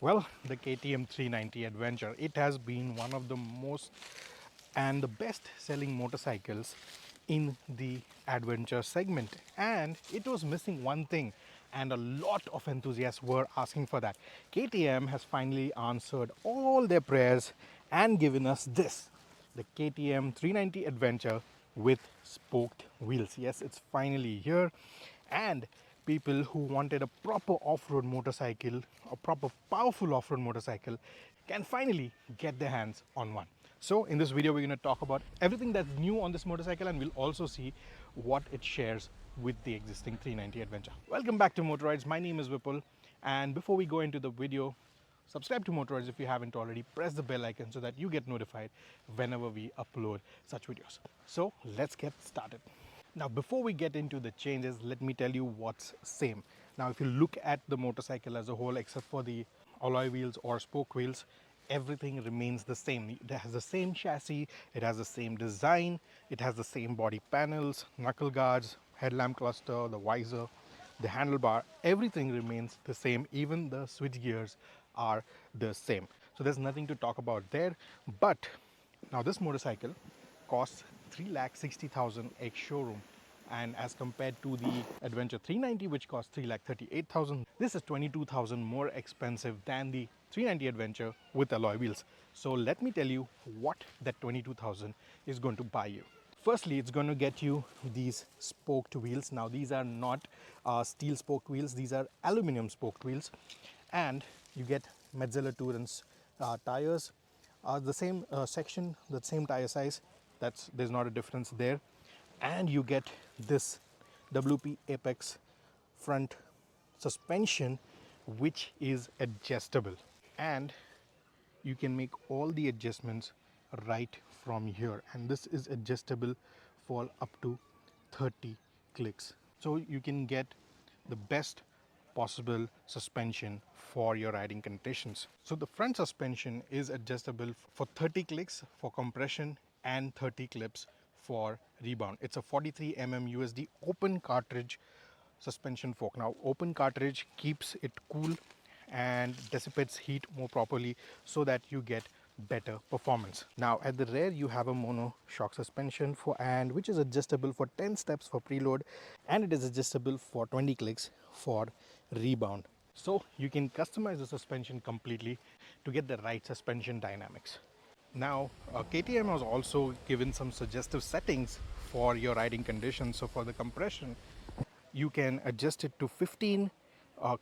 Well, the KTM 390 Adventure, it has been one of the most and the best selling motorcycles in the adventure segment, and it was missing one thing, and a lot of enthusiasts were asking for that. KTM has finally answered all their prayers and given us this, the KTM 390 Adventure with spoked wheels. Yes, it's finally here, and people who wanted a proper off-road motorcycle, a proper powerful off-road motorcycle, can finally get their hands on one. So in this video we're going to talk about everything that's new on this motorcycle, and we'll also see what it shares with the existing 390 Adventure. Welcome back to Motorides. My name is Vipul, and before we go into the video, subscribe to Motorides if you haven't already. Press the bell icon so that you get notified whenever we upload such videos. So let's get started. Now, before we get into the changes, let me tell you what's same. Now, if you look at the motorcycle as a whole, except for the alloy wheels or spoke wheels, everything remains the same. It has the same chassis, it has the same design, it has the same body panels, knuckle guards, headlamp cluster, the visor, the handlebar, everything remains the same. Even the switch gears are the same. So there's nothing to talk about there. But now this motorcycle costs 3,60,000 ex showroom, and as compared to the Adventure 390, which costs 3,38,000, this is 22,000 more expensive than the 390 Adventure with alloy wheels. So let me tell you what that 22,000 is going to buy you. Firstly, it's going to get you these spoked wheels. Now these are not steel spoked wheels, these are aluminum spoked wheels, and you get Metzeler Tourance tires, the same section, the same tire size. There's not a difference there. And you get this WP Apex front suspension, which is adjustable, and you can make all the adjustments right from here, and this is adjustable for up to 30 clicks. So you can get the best possible suspension for your riding conditions. So the front suspension is adjustable for 30 clicks for compression and 30 clips for rebound. It's a 43 USD open cartridge suspension fork. Now open cartridge keeps it cool and dissipates heat more properly so that you get better performance. Now at the rear you have a mono shock suspension and which is adjustable for 10 steps for preload, and it is adjustable for 20 clicks for rebound. So you can customize the suspension completely to get the right suspension dynamics. Now, KTM has also given some suggestive settings for your riding conditions. So for the compression, you can adjust it to 15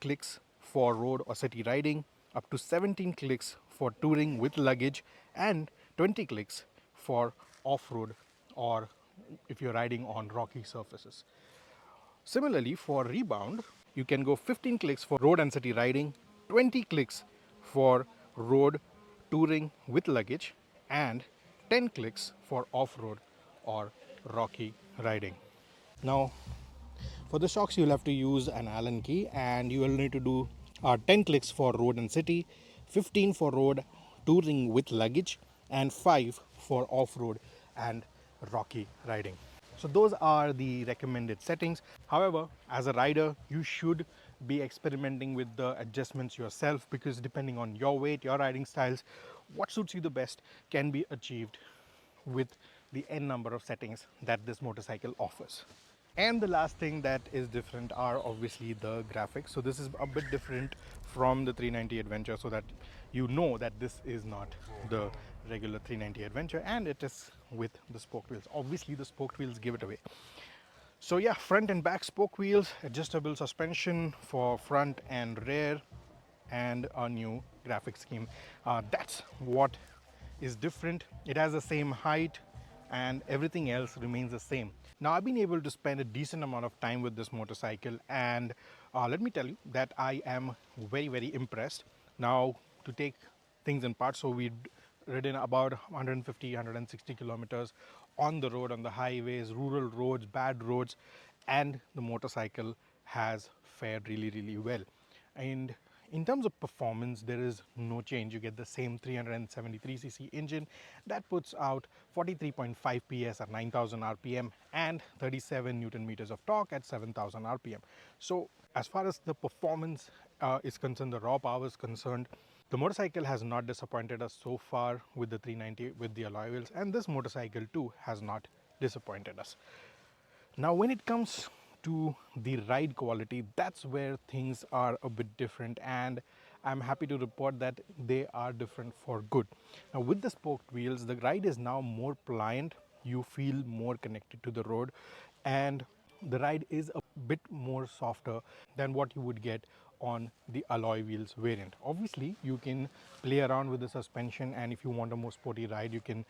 clicks for road or city riding, up to 17 clicks for touring with luggage, and 20 clicks for off-road or if you're riding on rocky surfaces. Similarly, for rebound, you can go 15 clicks for road and city riding, 20 clicks for road touring with luggage, and 10 clicks for off-road or rocky riding. Now, for the shocks, you'll have to use an Allen key, and you will need to do 10 clicks for road and city, 15 for road touring with luggage, and 5 for off-road and rocky riding. So those are the recommended settings. However, as a rider, you should be experimenting with the adjustments yourself, because depending on your weight, your riding styles, what suits you the best can be achieved with the n number of settings that this motorcycle offers. And the last thing that is different are obviously the graphics. So this is a bit different from the 390 Adventure, so that you know that this is not the regular 390 Adventure, and it is with the spoke wheels. Obviously the spoke wheels give it away. So yeah, front and back spoke wheels, adjustable suspension for front and rear, and a new graphic scheme. That's what is different. It has the same height and everything else remains the same. Now I've been able to spend a decent amount of time with this motorcycle, and let me tell you that I am very impressed. Now, to take things in parts, so we'd ridden about 150 160 kilometers on the road, on the highways, rural roads, bad roads, and the motorcycle has fared really well. And In terms of performance, there is no change. You get the same 373cc engine that puts out 43.5 PS at 9000 RPM and 37 Newton meters of torque at 7000 RPM. So as far as the performance is concerned, the raw power is concerned, the motorcycle has not disappointed us so far with the 390 with the alloy wheels, and this motorcycle too has not disappointed us. Now, when it comes to the ride quality, that's where things are a bit different, and I'm happy to report that they are different for good. Now, with the spoked wheels, the ride is now more pliant, you feel more connected to the road, and the ride is a bit more softer than what you would get on the alloy wheels variant. Obviously, you can play around with the suspension, and if you want a more sporty ride, you can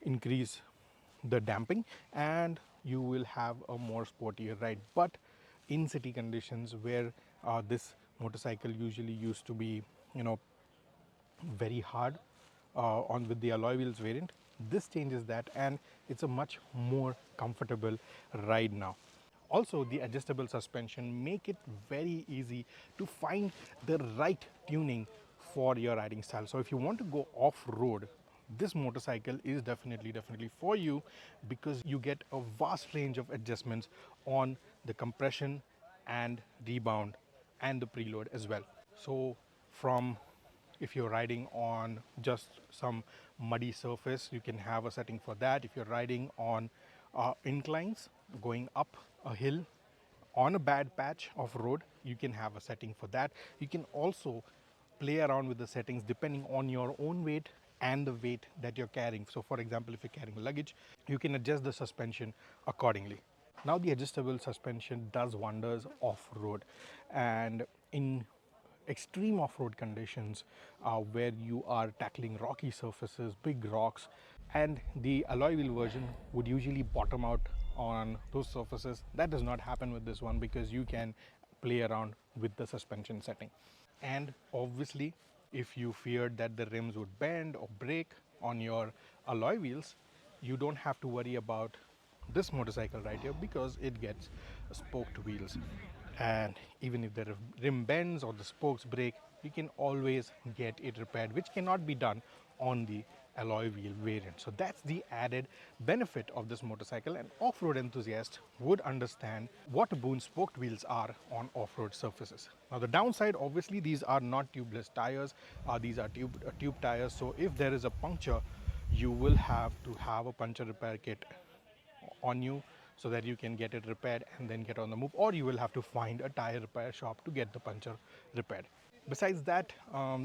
increase the damping and you will have a more sportier ride. But in city conditions where this motorcycle usually used to be, you know, very hard on with the alloy wheels variant, this changes that and it's a much more comfortable ride now. Also, the adjustable suspension make it very easy to find the right tuning for your riding style. So if you want to go off road, this motorcycle is definitely for you, because you get a vast range of adjustments on the compression and rebound and the preload as well. So from, if you're riding on just some muddy surface, you can have a setting for that. If you're riding on inclines going up a hill on a bad patch of road, you can have a setting for that. You can also play around with the settings depending on your own weight and the weight that you're carrying. So for example, if you're carrying luggage, you can adjust the suspension accordingly. Now the adjustable suspension does wonders off-road, and in extreme off-road conditions where you are tackling rocky surfaces, big rocks, and the alloy wheel version would usually bottom out on those surfaces. That does not happen with this one, because you can play around with the suspension setting. And obviously, if you feared that the rims would bend or break on your alloy wheels, you don't have to worry about this motorcycle right here, because it gets spoked wheels. And even if the rim bends or the spokes break, you can always get it repaired, which cannot be done on the alloy wheel variant. So that's the added benefit of this motorcycle, and off-road enthusiasts would understand what a boon spoked wheels are on off-road surfaces. Now the downside, obviously, these are not tubeless tires, these are tube tires. So if there is a puncture, you will have to have a puncture repair kit on you so that you can get it repaired and then get on the move, or you will have to find a tire repair shop to get the puncture repaired. Besides that,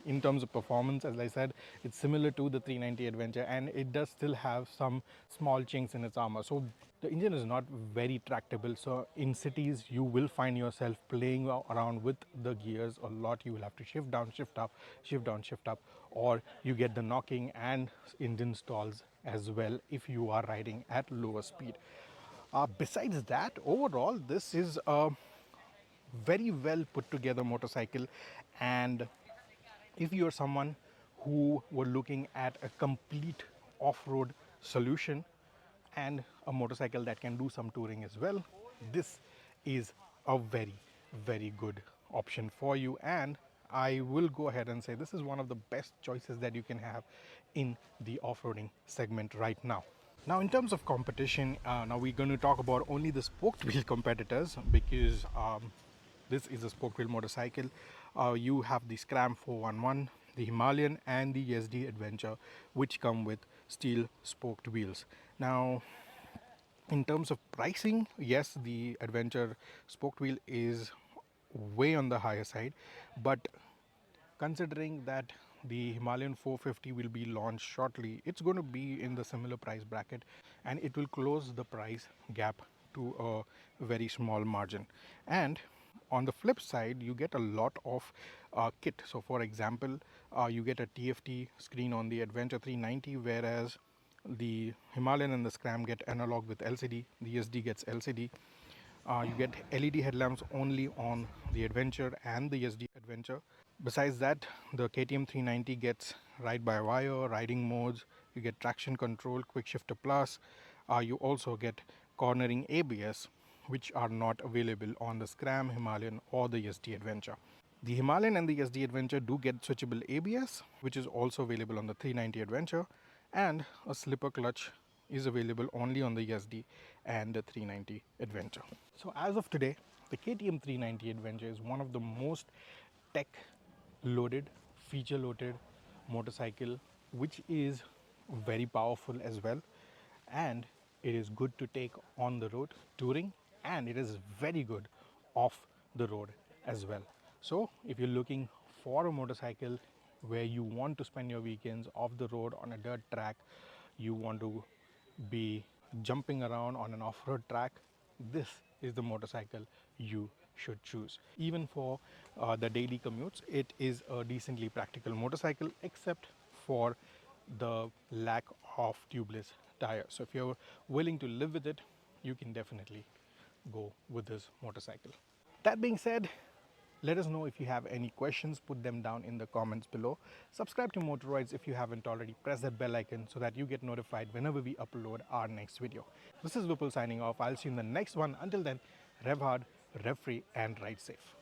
in terms of performance, as I said, it's similar to the 390 Adventure, and it does still have some small chinks in its armor. So the engine is not very tractable. So in cities, you will find yourself playing around with the gears a lot. You will have to shift down, shift up, shift down, shift up, or you get the knocking and engine stalls as well if you are riding at lower speed. Besides that, overall, this is a very well put together motorcycle, and if you're someone who were looking at a complete off-road solution and a motorcycle that can do some touring as well, this is a very good option for you. And I will go ahead and say this is one of the best choices that you can have in the off-roading segment right now. Now, in terms of competition, now we're going to talk about only the spoked wheel competitors, because this is a spoked wheel motorcycle. You have the Scram 411, the Himalayan, and the SD Adventure, which come with steel spoked wheels. Now, in terms of pricing, yes, the Adventure spoked wheel is way on the higher side, but considering that the Himalayan 450 will be launched shortly, it's going to be in the similar price bracket, and it will close the price gap to a very small margin. And on the flip side, you get a lot of kit. So for example, you get a TFT screen on the Adventure 390, whereas the Himalayan and the Scram get analog with LCD. The SD gets LCD. You get LED headlamps only on the Adventure and the SD Adventure. Besides that, the KTM 390 gets ride-by-wire, riding modes, you get traction control, quick shifter plus, you also get cornering ABS, which are not available on the Scram, Himalayan or the SD Adventure. The Himalayan and the SD Adventure do get switchable ABS, which is also available on the 390 Adventure, and a slipper clutch is available only on the SD and the 390 Adventure. So as of today, the KTM 390 Adventure is one of the most tech loaded, feature loaded motorcycle, which is very powerful as well, and it is good to take on the road touring, and it is very good off the road as well. So if you're looking for a motorcycle where you want to spend your weekends off the road on a dirt track, you want to be jumping around on an off-road track, this is the motorcycle you should choose. Even for the daily commutes, it is a decently practical motorcycle, except for the lack of tubeless tires. So if you're willing to live with it, you can definitely go with this motorcycle. That being said, let us know if you have any questions, put them down in the comments below. Subscribe to Motorides if you haven't already. Press that bell icon so that you get notified whenever we upload our next video. This is Vipul signing off. I'll see you in the next one. Until then, rev hard, rev free, and ride safe.